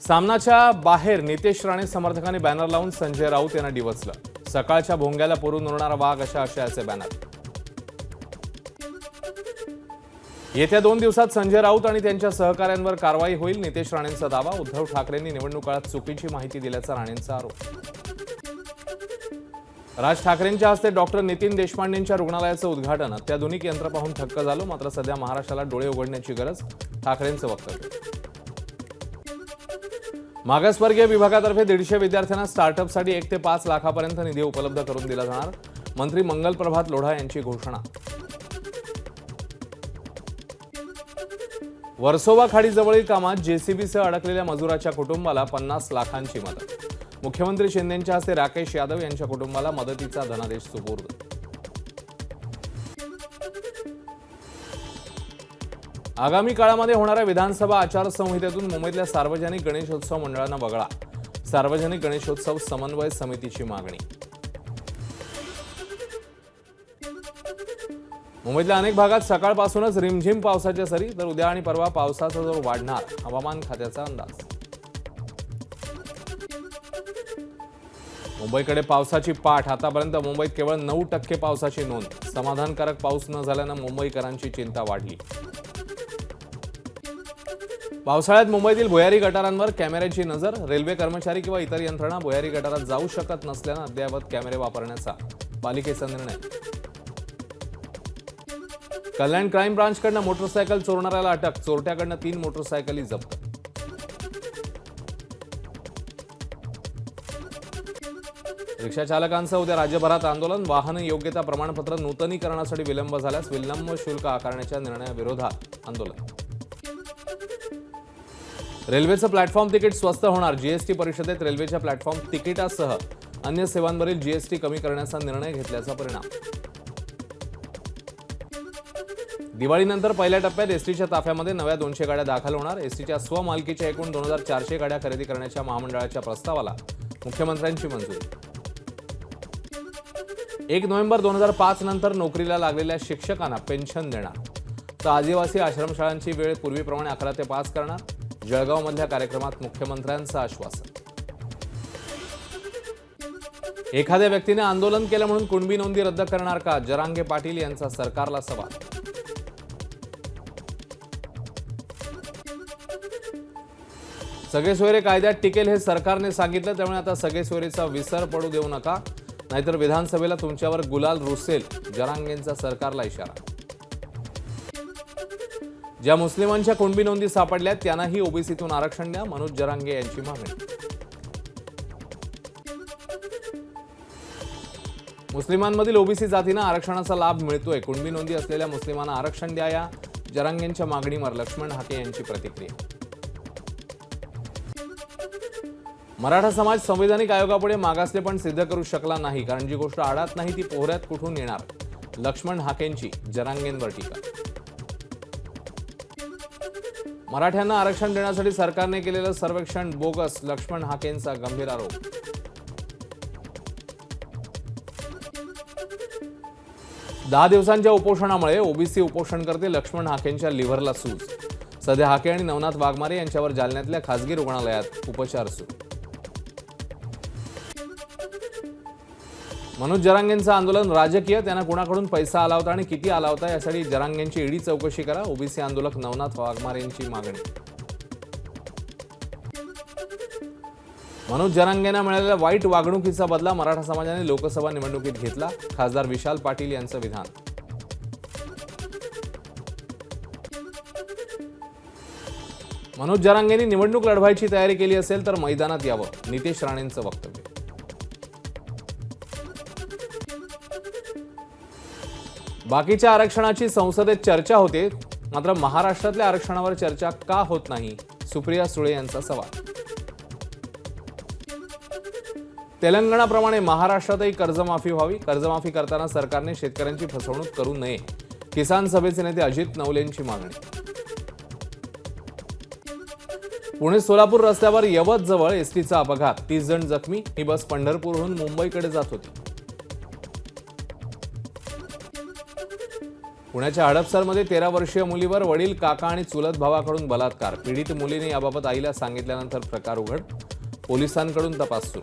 सामनाच्या बाहेर नितेश राणे समर्थकांनी बॅनर लावून संजय राऊत यांना डिवचलं. सकाळच्या भोंग्याला पुरून उरणारा वाघ अशा आशयाचे बॅनर. येत्या 2 दिवसात संजय राऊत आणि त्यांच्या सहकाऱ्यांवर कारवाई होईल, नितेश राणेंचा दावा. उद्धव ठाकरेंनी निवडणूक काळात चुकीची माहिती दिल्याचा राणेंचा आरोप. राज ठाकरेंच्या हस्ते डॉक्टर नितीन देशपांडेंच्या रुग्णालयाचं उद्घाटन. अत्याधुनिक यंत्र पाहून थक्क झालो, मात्र सध्या महाराष्ट्राला डोळे उघडण्याची गरज, ठाकरेंचं वक्तव्य. मागासवर्गीय विभागातर्फे 150 विद्यार्थ्यांना स्टार्टअपसाठी 1 ते 5 लाखापर्यंत निधी उपलब्ध करून दिला जाणार, मंत्री मंगल प्रभात लोढा यांची घोषणा. वर्सोवा खाडीजवळील कामात जेसीबीसह अडकलेल्या मजुराच्या कुटुंबाला 50 लाखांची मदत. मुख्यमंत्री शिंदेंच्या हस्ते राकेश यादव यांच्या कुटुंबाला मदतीचा धनादेश सुपूर्द. आगामी काळामध्ये होणाऱ्या विधानसभा आचारसंहितेतून मुंबईतल्या सार्वजनिक गणेशोत्सव मंडळांना वगळा, सार्वजनिक गणेशोत्सव समन्वय समितीची मागणी. मुंबईतल्या अनेक भागात सकाळपासूनच रिमझिम पावसाच्या सरी, तर उद्या आणि परवा पावसाचा जोर वाढणार, हवामान खात्याचा अंदाज. मुंबईकडे पावसाची पाठ. आतापर्यंत मुंबईत केवळ 9% पावसाची नोंद. समाधानकारक पाऊस न झाल्यानं मुंबईकरांची चिंता वाढली. पावसाळ्यात मुंबईतील भुयारी गटारांवर कॅमेऱ्याची नजर. रेल्वे कर्मचारी किंवा इतर यंत्रणा भुयारी गटारात जाऊ शकत नसल्यानं अद्ययावत कॅमेरे वापरण्याचा पालिकेचा निर्णय. कल्याण क्राईम ब्रांचकडनं मोटरसायकल चोरणाऱ्याला अटक. चोरट्याकडनं 3 मोटरसायकली जप्त. रिक्षा चालकांचं उद्या राज्यभरात आंदोलन. वाहन योग्यता प्रमाणपत्र नूतनीकरणासाठी विलंब झाल्यास विलंब शुल्क आकारण्याच्या निर्णयाविरोधात आंदोलन. रेल्वेचं प्लॅटफॉर्म तिकीट स्वस्त होणार. जीएसटी परिषदेत रेल्वेच्या प्लॅटफॉर्म तिकिटासह अन्य सेवांवरील जीएसटी कमी करण्याचा निर्णय घेतल्याचा परिणाम. दिवाळीनंतर पहिल्या टप्प्यात एसटीच्या ताफ्यामध्ये नव्या 200 गाड्या दाखल होणार. एसटीच्या स्वमालकीच्या एकूण 2400 गाड्या खरेदी करण्याच्या महामंडळाच्या प्रस्तावाला मुख्यमंत्र्यांची मंजुरी. 1 नोव्हेंबर 2005 नंतर नोकरीला लागलेल्या शिक्षकांना पेन्शन देणार, तर आदिवासी आश्रमशाळांची वेळ पूर्वीप्रमाणे 11 ते 5 करणार. जळगावमधल्या कार्यक्रमात मुख्यमंत्र्यांचं आश्वासन. एखाद्या व्यक्तीने आंदोलन केलं म्हणून कुणबी नोंदी रद्द करणार का? जरांगे पाटील यांचा सरकारला सवाल. सगळेसोयरे कायद्यात टिकेल हे सरकारने सांगितलं, त्यामुळे आता सगळेसोयरीचा विसर पडू देऊ नका, नाहीतर विधानसभेला तुमच्यावर गुलाल रुसेल. जरांगेंचा सरकारला इशारा. ज्या मुस्लिमांच्या कुणबी नोंदी सापडल्यात त्यांनाही ओबीसीतून आरक्षण द्या, मनोज जरांगे यांची मागणी. मुस्लिमांमधील ओबीसी जातींना आरक्षणाचा लाभ मिळतोय. कुणबी नोंदी असलेल्या मुस्लिमांना आरक्षण द्या, या जरांगेंच्या मागणीवर लक्ष्मण हाके यांची प्रतिक्रिया. मराठा समाज संविधानिक आयोगापुढे मागासले पण सिद्ध करू शकला नाही, कारण जी गोष्ट आडात नाही ती पोहऱ्यात कुठून येणार. लक्ष्मण हाकेंची जरांगेंवर टीका. मराठ्यांना आरक्षण देण्यासाठी सरकारने केलेलं सर्वेक्षण बोगस. लक्ष्मण हाकेंचा गंभीर आरोप. दहा दिवसांच्या उपोषणामुळे ओबीसी उपोषण करते. लक्ष्मण हाकेंच्या लिव्हरला सूज. सध्या हाके आणि नवनाथ वाघमारे यांच्यावर जालन्यातल्या खासगी रुग्णालयात उपचार सुरू. मनोज जरांगेंचं आंदोलन राजकीय. त्यांना कुणाकडून पैसा आला होता आणि किती आला होता यासाठी जरांगेंची ईडी चौकशी करा. ओबीसी आंदोलक नवनाथ वाघमारेंची मागणी. मनोज जरांगेंना मिळालेल्या वाईट वागणुकीचा बदला मराठा समाजाने लोकसभा निवडणुकीत घेतला. खासदार विशाल पाटील यांचं विधान. मनोज जरांगेंनी निवडणूक लढवायची तयारी केली असेल तर मैदानात यावं, नितेश राणेंचं वक्तव्य. बाकीच्या आरक्षणाची संसदेत चर्चा होते, मात्र महाराष्ट्रातल्या आरक्षणावर चर्चा का होत नाही? सुप्रिया सुळे यांचा सवाल. तेलंगणाप्रमाणे महाराष्ट्रातही कर्जमाफी व्हावी. कर्जमाफी करताना सरकारने शेतकऱ्यांची फसवणूक करू नये. किसान सभेचे नेते अजित नवलेंची मागणी. पुणे सोलापूर रस्त्यावर यवत जवळ एसटीचा अपघात. 30 जण जखमी. ही बस पंढरपूरहून मुंबईकडे जात होती. पुण्याच्या हडपसरमध्ये 13 वर्षीय मुलीवर वडील, काका आणि चुलत भावाकडून बलात्कार. पीडित मुलीने याबाबत आईला सांगितल्यानंतर प्रकार उघड. पोलिसांकडून तपास सुरू.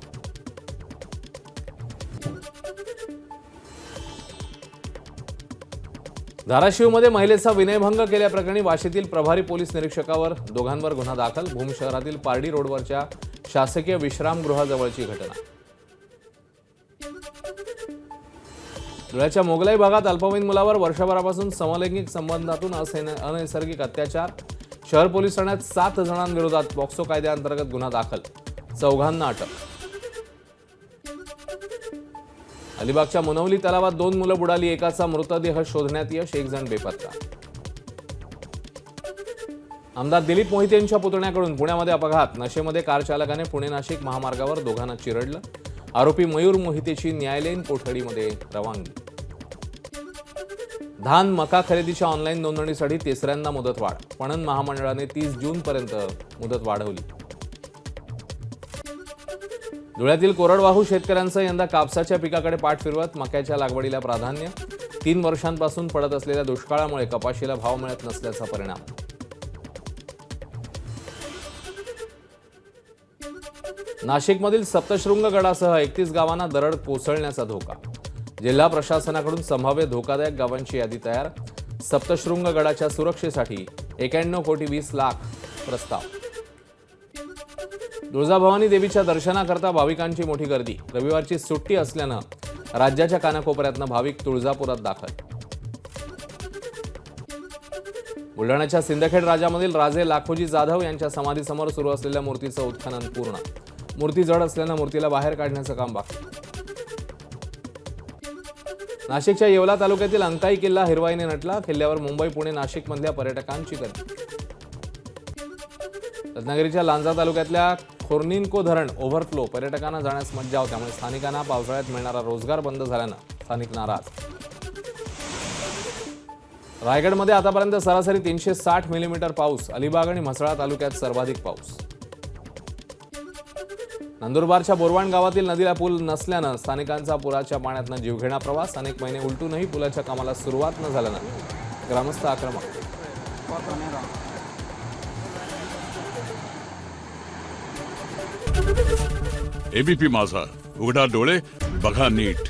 धाराशिवमध्ये महिलेचा विनयभंग केल्याप्रकरणी वाशीतील प्रभारी पोलीस निरीक्षकावर दोघांवर गुन्हा दाखल. भूम शहरातील पारडी रोडवरच्या शासकीय विश्रामगृहाजवळची घटना. धुळ्याच्या मोगलाई भागात अल्पवयीन मुलावर वर्षभरापासून समलैंगिक संबंधातून अनैसर्गिक अत्याचार. शहर पोलीस ठाण्यात 7 जणांविरोधात पॉक्सो कायद्याअंतर्गत गुन्हा दाखल. 4 अटक. अलिबागच्या मुनवली तलावात 2 मुलं बुडाली. एकाचा मृतदेह शोधण्यात यश. 1 जण बेपत्ता. आमदार दिलीप मोहिते यांच्या पुतण्याकडून पुण्यामध्ये अपघात. नशेमध्ये कार चालकाने पुणे नाशिक महामार्गावर दोघांना चिरडलं. आरोपी मयूर मोहितेची न्यायालयीन कोठडीमध्ये रवानगी. धान मका खरेदीच्या ऑनलाईन नोंदणीसाठी 3ऱ्यांदा मुदतवाढ. पणन महामंडळाने 30 जूनपर्यंत मुदत वाढवली. धुळ्यातील कोरडवाहू शेतकऱ्यांचं यंदा कापसाच्या पिकाकडे पाठ फिरवत मक्याच्या लागवडीला प्राधान्य. 3 वर्षांपासून पडत असलेल्या दुष्काळामुळे कपाशीला भाव मिळत नसल्याचा परिणाम. नाशिकमधील सप्तशृंग गडासह 31 गावांना दरड कोसळण्याचा धोका. जिल्हा प्रशासनाकडून संभाव्य धोकादायक गावांची यादी तयार. सप्तशृंग गडाच्या सुरक्षेसाठी 91 कोटी 20 लाख प्रस्ताव. तुळजाभवानी देवीच्या दर्शनाकरता भाविकांची मोठी गर्दी. रविवारची सुट्टी असल्यानं राज्याच्या कानाकोपऱ्यातनं भाविक तुळजापुरात दाखल. बुलढाण्याच्या सिंदखेड राजामधील राजे लाखोजी जाधव यांच्या समाधीसमोर सुरू असलेल्या मूर्तीचं उत्खनन पूर्ण. मूर्ती जड असल्यानं मूर्तीला बाहेर काढण्याचं काम बाकी. नाशिकच्या येवला तालुक्यातील अंकाई किल्ला हिरवाईने नटला. किल्ल्यावर मुंबई, पुणे, नाशिक मधल्या पर्यटकांची गर्दी. रत्नागिरीच्या लांजा तालुक्यातल्या खोर्निन्को धरण ओव्हरफ्लो. पर्यटकांना जाण्यास मज्जाव. त्यामुळे स्थानिकांना पावसाळ्यात मिळणारा रोजगार बंद झाल्यानं स्थानिक नाराज. रायगडमध्ये आतापर्यंत सरासरी 360 मिलीमीटर पाऊस. अलिबाग आणि म्हसळा तालुक्यात सर्वाधिक पाऊस. नंदुरबारच्या बोरवाण गावातील नदीला पूल नसल्यानं स्थानिकांचा पुराच्या पाण्यातनं जीवघेणा प्रवास. अनेक महिने उलटूनही पुलाच्या कामाला सुरुवात न झाल्यानं ग्रामस्थ आक्रमक. एबीपी माझा, उघडा डोळे बघा नीट.